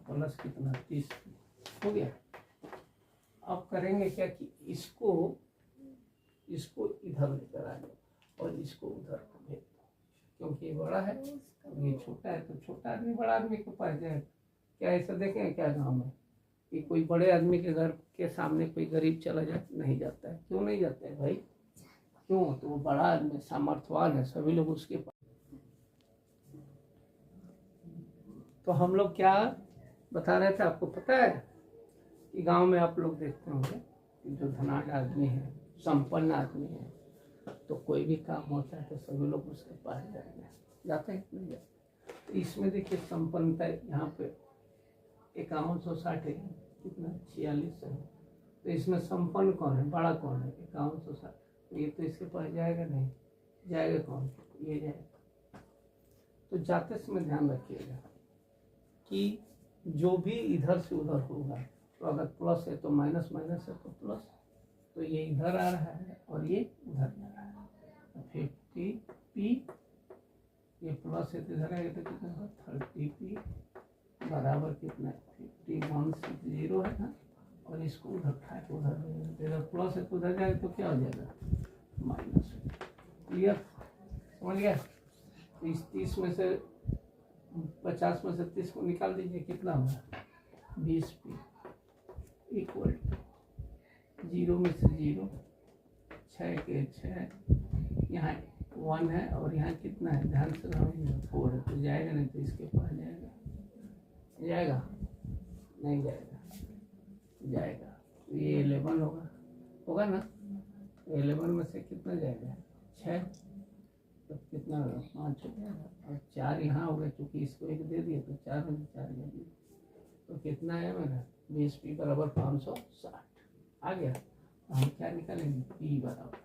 प्लस कितना 30 हो गया। अब करेंगे क्या कि इसको इधर लेकर आ जाओ और इसको उधर भेज दो, क्योंकि ये बड़ा है और ये छोटा है, तो छोटा आदमी बड़ा आदमी के पास जाए। क्या ऐसा देखें क्या गाँव में कि कोई बड़े आदमी के घर के सामने कोई गरीब चला जाए, नहीं जाता है। क्यों नहीं जाता है भाई, क्यों, तो वो बड़ा आदमी सामर्थ्यवान है, सभी लोग उसके पास। तो हम लोग क्या बता रहे थे, आपको पता है कि गांव में आप लोग देखते होंगे कि जो धनाढ़ आदमी है, संपन्न आदमी है, तो कोई भी काम होता है तो सभी लोग उसके पास जाते हैं, नहीं जाते। तो इसमें देखिए संपन्नता यहाँ पे 5160 है, कितना 46 है, तो इसमें संपन्न कौन है, बड़ा कौन है 5160, तो ये तो इसके पास जाएगा नहीं, जाएगा कौन, ये जाएगा। तो जाते समय ध्यान रखिएगा कि जो भी इधर से उधर होगा, तो अगर प्लस है तो माइनस, माइनस है तो प्लस, तो ये इधर आ रहा है और ये उधर जा रहा है। 50 पी, ये प्लस है तो इधर आएगा तो कितना होगा 30 पी बराबर कितना 5160 है ना, और इसको उधर उठा के उधर, इधर प्लस है तो उधर जाएगा तो क्या हो जाएगा माइनस। क्लियर, समझ गया। इस 30 में से 50 में से 30 को निकाल दीजिए, कितना होगा 20 पी इक्वल 0 में से 0, 6 के 6, यहाँ 1 है और यहाँ कितना है, ध्यान से 4 है, तो जाएगा नहीं, तो इसके पास जाएगा, जाएगा नहीं जाएगा, जाएगा, तो ये 11 होगा ना, 11 में से कितना जाएगा 6, तो कितना होगा 5 हो जाएगा, और 4 यहाँ हो गया, क्योंकि इसको 1 दे दिया तो 4 में 4 दे दिया, तो कितना है मेरा 20 पी बराबर 560 आ गया। तो हम क्या निकालेंगे, पी बराबर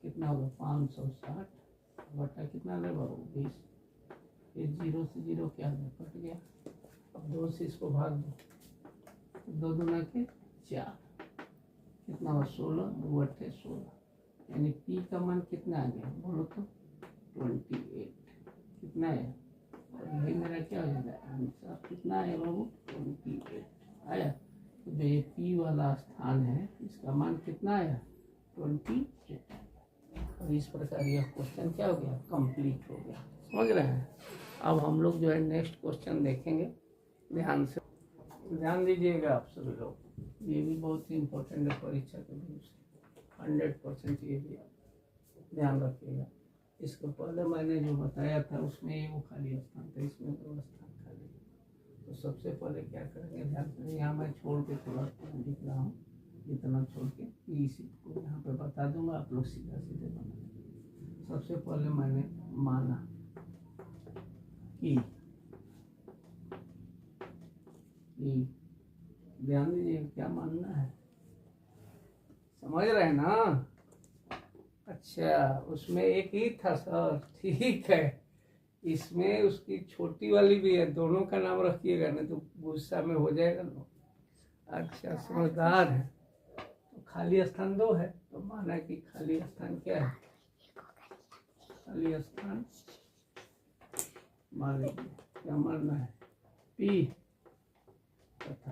कितना होगा 560 बटा कितना है बाबू 20, ये 0 से 0 क्या हो गया, कट गया। अब 2 से इसको भाग दो, 2 दूना के 4, कितना हुआ 16, 2 अट्ठे 16, यानी पी का मान कितना आ गया बोलो तो 28, कितना है, और ये मेरा क्या हो जाएगा आंसर, कितना है बाबू 28 आया। तो जो ये पी वाला स्थान है इसका मान कितना आया 28, और इस प्रकार यह क्वेश्चन क्या हो गया कंप्लीट हो गया, समझ रहे हैं। अब हम लोग जो है नेक्स्ट क्वेश्चन देखेंगे, ध्यान से ध्यान दीजिएगा आप सभी लोग, ये भी बहुत ही इम्पोर्टेंट है परीक्षा के लिए, 100% ये भी आप ध्यान रखिएगा। इसको पहले मैंने जो बताया था उसमें ये वो खाली स्थान था, इसमें 2 स्थान खाली। तो सबसे पहले क्या करेंगे, ध्यान से यहाँ मैं छोड़ के थोड़ा लिख रहा हूँ, इतना छोड़ के इसी को यहाँ पे बता दूंगा, आप लोग सीधा सीधे बना। सबसे पहले मैंने माना कि ध्यान दीजिए क्या मानना है, समझ रहे हैं ना। अच्छा, उसमें एक ही था सर, ठीक है, इसमें उसकी छोटी वाली भी है, दोनों का नाम रखिएगा नहीं तो गुस्सा में हो जाएगा लोग। अच्छा, समझदार है। तो खाली स्थान 2 है, तो माना कि खाली स्थान क्या है खाली स्थान मान लीजिए, क्या मानना है, पी तथा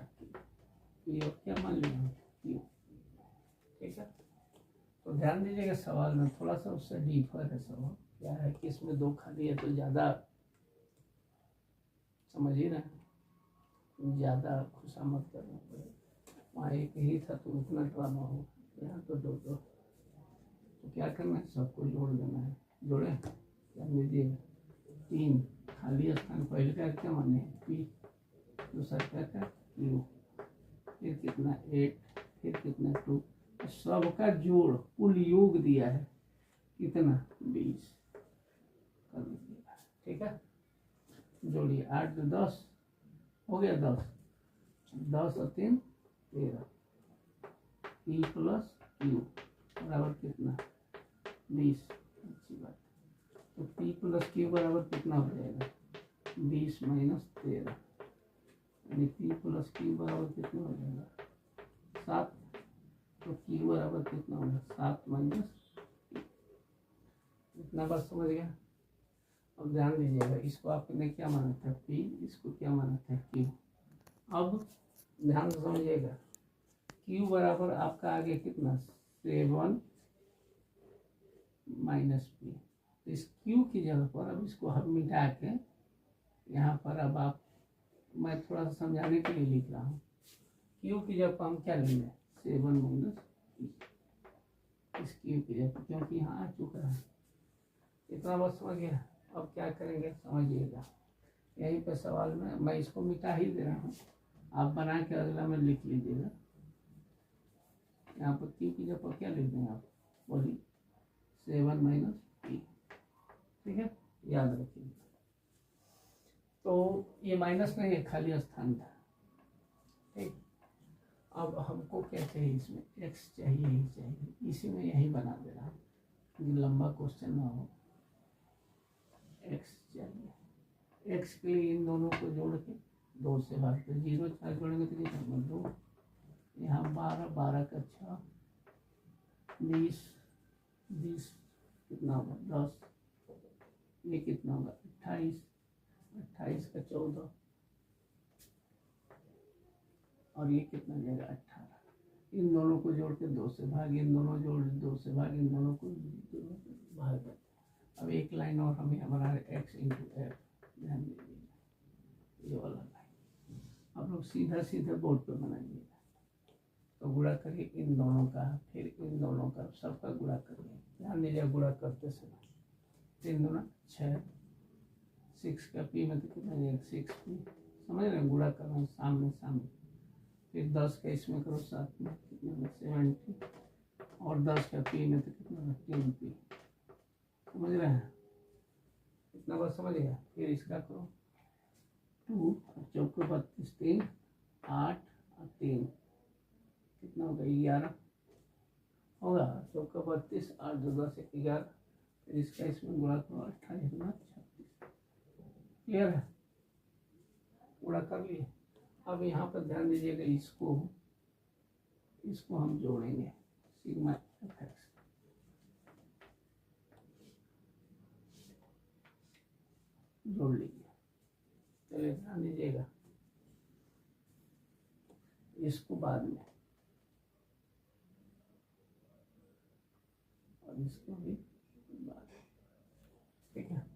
पी, और क्या मान लिया, क्यू। ठीक है, तो ध्यान दीजिएगा सवाल में थोड़ा सा उससे डीपर है सवाल। क्या है कि इसमें दो खाली है तो ज़्यादा समझिए ना, ज़्यादा खुशामद करना पड़ेगा। वहाँ एक ही था तो उतना ड्रामा हो, यहाँ तो दो दो, तो क्या करना है, सबको जोड़ देना है। जोड़े, ध्यान दीजिएगा, 3 खाली स्थान, पहले का क्या माने पी, दूसरा क्या था क्यू, फिर कितना 8, फिर कितना 2, सबका जोड़ कुल योग दिया है कितना 20 कर लीजिएगा। ठीक है, जोड़िए 8 2 10 हो गया, 10 10 और 3 13, पी प्लस क्यू बराबर कितना 20। अच्छी बात, तो पी प्लस क्यू बराबर कितना हो जाएगा 20 माइनस 13, यानी पी प्लस क्यू बराबर कितना हो जाएगा 7, तो क्यू बराबर कितना होगा 7 माइनस, इतना बात समझ गया। अब ध्यान दीजिएगा, इसको आपने क्या माना था पी, इसको क्या माना था क्यू। अब ध्यान से समझिएगा, क्यू बराबर आपका आगे कितना 7 माइनस पी, तो इस क्यू की जगह पर अब इसको हम मिटा के यहाँ पर अब आप, मैं थोड़ा सा समझाने के लिए लिख रहा हूँ, क्यू की जगह पर हम क्या लेंगे 7 माइनस पी, इस क्यू की जगह, क्योंकि यहाँ आ चुका है। इतना बात समझ गया। अब क्या करेंगे समझिएगा, यहीं पे सवाल में मैं इसको मिटा ही दे रहा हूँ, आप बना के अगला में लिख लीजिएगा। यहाँ पर क्यू की जगह पर क्या लिख देंगे आप, बोलिए 7 माइनस पी। ठीक है, याद रखिए। तो ये माइनस नहीं है, खाली स्थान था। ठीक, अब हमको क्या चाहिए, इसमें एक्स चाहिए ही चाहिए, इसी में यही बना दे रहा हूँ, लंबा क्वेश्चन ना हो। एक्स चाहिए, एक्स के लिए इन दोनों को जोड़ के 2 से भाग दो, 0 4 जोड़ेंगे तो कितना होगा 2, यहाँ 12 12 का 6, 20 20 कितना होगा 10, ये कितना होगा 28 28 का 14, और ये कितना जाएगा 18। इन दोनों को जोड़ के 2 से भाग, इन दोनों जोड़ 2 से भाग, इन दोनों को भाग देते। अब एक लाइन और हम यहाँ बना रहे एक्स इंटू एफ, ध्यान दीजिएगा ये वाला लाइन आप लोग सीधा सीधा बोर्ड पे बनाइएगा। तो गुणा करिए इन दोनों का, फिर इन दोनों का, सबका गुणा करिए। ध्यान दीजिए गुणा करते समय 3 दूना 6, 6 का पी में तो कितना जाएगा 6 पी, समझ रहे हैं, गुणा करना सामने सामने। फिर 10 का इसमें करो 7 में, कितना 70, और 10 का पी में तो कितना 3 पी, समझ रहे हैं, इतना बात समझिएगा। फिर इसका करो 2 चौको 32 3 8 और 3 कितना होगा 11 होगा, चौका 32 8 2 10 11, फिर इसका इसमें गुणा करो 28 गुना 36, क्लियर है, गुणा कर लिए। अब यहाँ पर ध्यान दीजिएगा, इसको हम जोड़ेंगे सिग्मा एफ एक्स, जोड़ लीजिए। चलिए ध्यान दीजिएगा, इसको बाद में और इसको भी बाद में। ठीक है,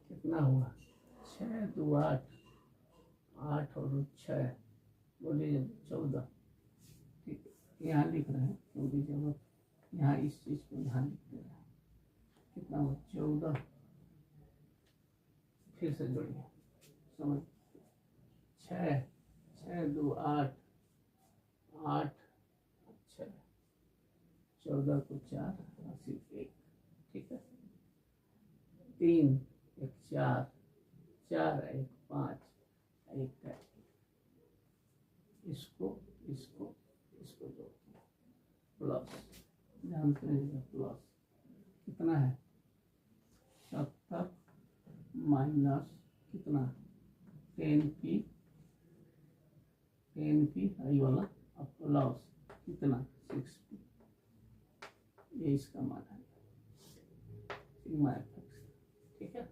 कितना हुआ 6 2 8 8 और 6 बोलिए 14। ठीक है, यहाँ लिख रहे हैं क्योंकि जब यहाँ इस चीज़ को ध्यान लिख रहे हैं, कितना हुआ 14, फिर से जोड़िए समझ 6 6 2 8 8 6, 14 को 4 और सिर्फ 1। ठीक है, 3 1 4 4 1 5 1 का, इसको इसको इसको जोड़ते प्लस, ध्यान से प्लस कितना है 70 माइनस कितना 10p आई वाला, अब प्लस कितना 6p, ये इसका मान है। Sigma F x. ठीक है,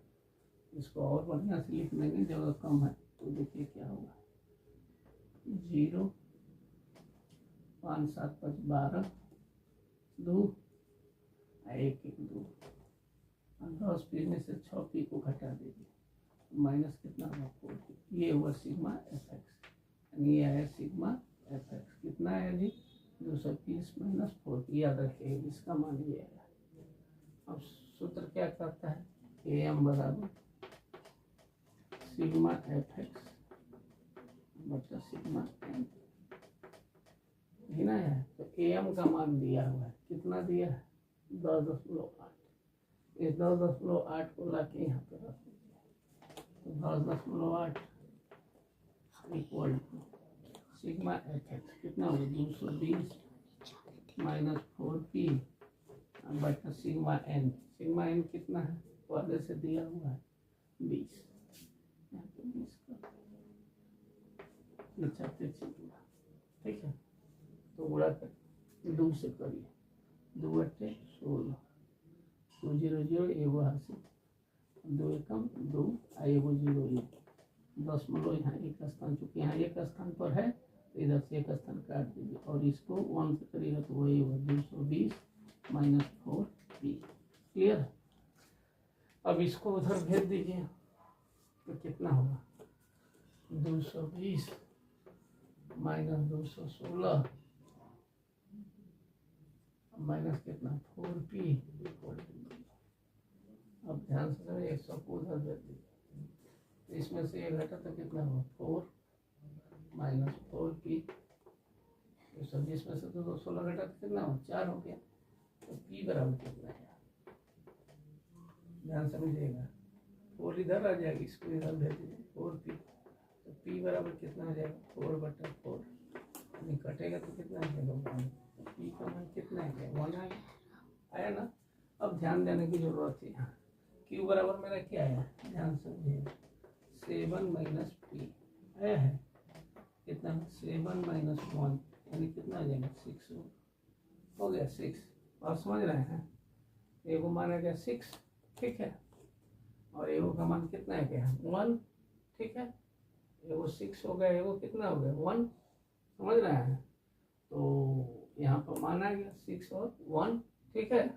इसको और बढ़िया से लिख लेंगे, जगह कम है तो देखिए क्या होगा। 0 5 7 5 12 2 1 1 2 10 पी में से 6 पी को घटा दीजिए, माइनस कितना होगा 4 पी। ये हुआ सिग्मा एफ एक्स, यानी ये है सिग्मा एफ एक्स। कितना है जी 230 माइनस 4 पी। याद रखिए इसका मान ये है। अब सूत्र क्या करता है, ए एम बराबर सिग्मा एफ एक्स बटा सिग्मा एम ना है। तो ए एम का मान दिया हुआ है, कितना दिया है 10.8। इस 10.8 को ला के यहाँ पे रख दीजिए, तो 10.8 equal to sigma F X कितना होगा 220 माइनस 4 पी बटा सिग्मा एन। सिग्मा एन कितना है पहले से दिया हुआ है 20, यहाँ पे 20 का ठीक है। तो गुणा कर 2 से करिए, 2 8 16 2 0 0 एगो हासिल 2 एकम 2 एगो 0 1 दशमलव यहाँ एक स्थान, चूँकि यहाँ एक स्थान पर है तो इधर से एक स्थान काट दीजिए और इसको 1 से करिएगा तो वही होगा 220 माइनस 4 पी। क्लियर। अब इसको उधर भेज दीजिए तो कितना होगा 220 माइनस 216 माइनस कितना 4 पी। अब ध्यान से समझिए 100 को उधर भेज दीजिए, तो इसमें से एक घटा तो कितना होगा 4 माइनस 4 पी। 120 में से तो 216 घटा तो कितना हो 4 हो गया। तो पी बराबर कितना है, ध्यान समझिएगा 4 इधर आ जाएगी, इसको इधर भेज दीजिए 4 पी। तो पी बराबर कितना हो जाएगा 4 बटा 4, यानी कटेगा तो कितना आ जाएगा 1। पी का मान कितना है 1 आया ना। अब ध्यान देने की जरूरत है, यहाँ क्यू बराबर मेरा क्या है ध्यान समझिएगा 7 माइनस पी आया है, कितना 7 माइनस 1 यानी कितना आ जाएगा 6 हो गया 6। और समझ रहे हैं एगो मान है क्या 6, ठीक है, और एगो का मान कितना है क्या 1, ठीक है। एगो 6 हो गया, एगो कितना हो गया 1, समझ रहे हैं। तो यहाँ पर मान आ गया 6 और 1, ठीक है,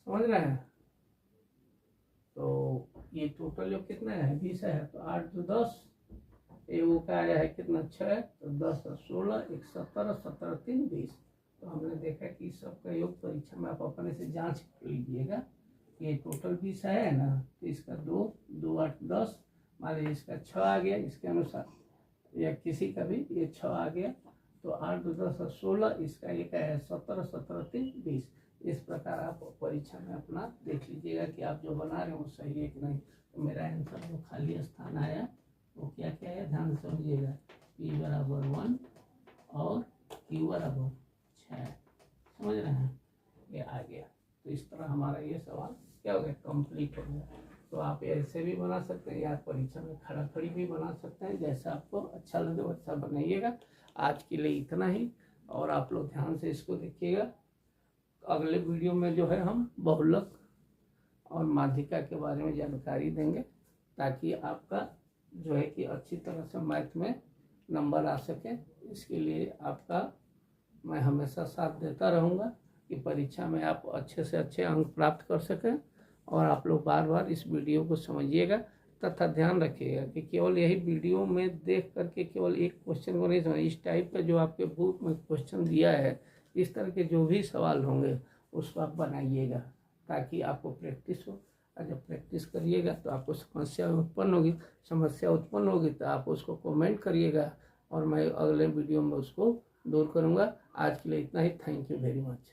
समझ रहे हैं। तो ये टोटल जो कितना है 20 है, तो 8 2 10, एगो का आया है कितना 6, तो 10 16 1 17 17 3 20। तो हमने देखा कि सबका योग परीक्षा में आप अपने से जांच लीजिएगा। ये टोटल 20 है ना, तो इसका 2 2 8 10, मान लीजिए इसका 6 आ गया, इसके अनुसार या किसी का भी ये 6 आ गया, तो 8 2 10 16, इसका एक है 17 17 3 20। इस प्रकार आप परीक्षा में अपना देख लीजिएगा कि आप जो बना रहे हो सही है कि नहीं। तो मेरा आंसर जो खाली स्थान आया वो क्या क्या है ध्यान समझिएगा, पी बराबर 1 और क्यू बराबर 6, समझ रहे हैं, ये आ गया। तो इस तरह हमारा ये सवाल क्या हो गया कंप्लीट हो गया। तो आप ऐसे भी बना सकते हैं या परीक्षा में खड़ा खड़ी भी बना सकते हैं, जैसा आपको अच्छा लगे वैसा बनाइएगा। आज के लिए इतना ही, और आप लोग ध्यान से इसको देखिएगा। अगले वीडियो में जो है हम बहुलक और माध्यिका के बारे में जानकारी देंगे, ताकि आपका जो है कि अच्छी तरह से मैथ में नंबर आ सके। इसके लिए आपका मैं हमेशा साथ देता रहूँगा कि परीक्षा में आप अच्छे से अच्छे अंक प्राप्त कर सकें। और आप लोग बार बार इस वीडियो को समझिएगा तथा ध्यान रखिएगा कि केवल यही वीडियो में देख करके केवल एक क्वेश्चन को नहीं समझ, इस टाइप का जो आपके बुक में क्वेश्चन दिया है इस तरह के जो भी सवाल होंगे उसको आप बनाइएगा, ताकि आपको प्रैक्टिस हो। और जब प्रैक्टिस करिएगा तो आपको समस्या उत्पन्न होगी तो आप उसको कमेंट करिएगा और मैं अगले वीडियो में उसको दूर करूँगा। आज के लिए इतना ही। Thank you very much.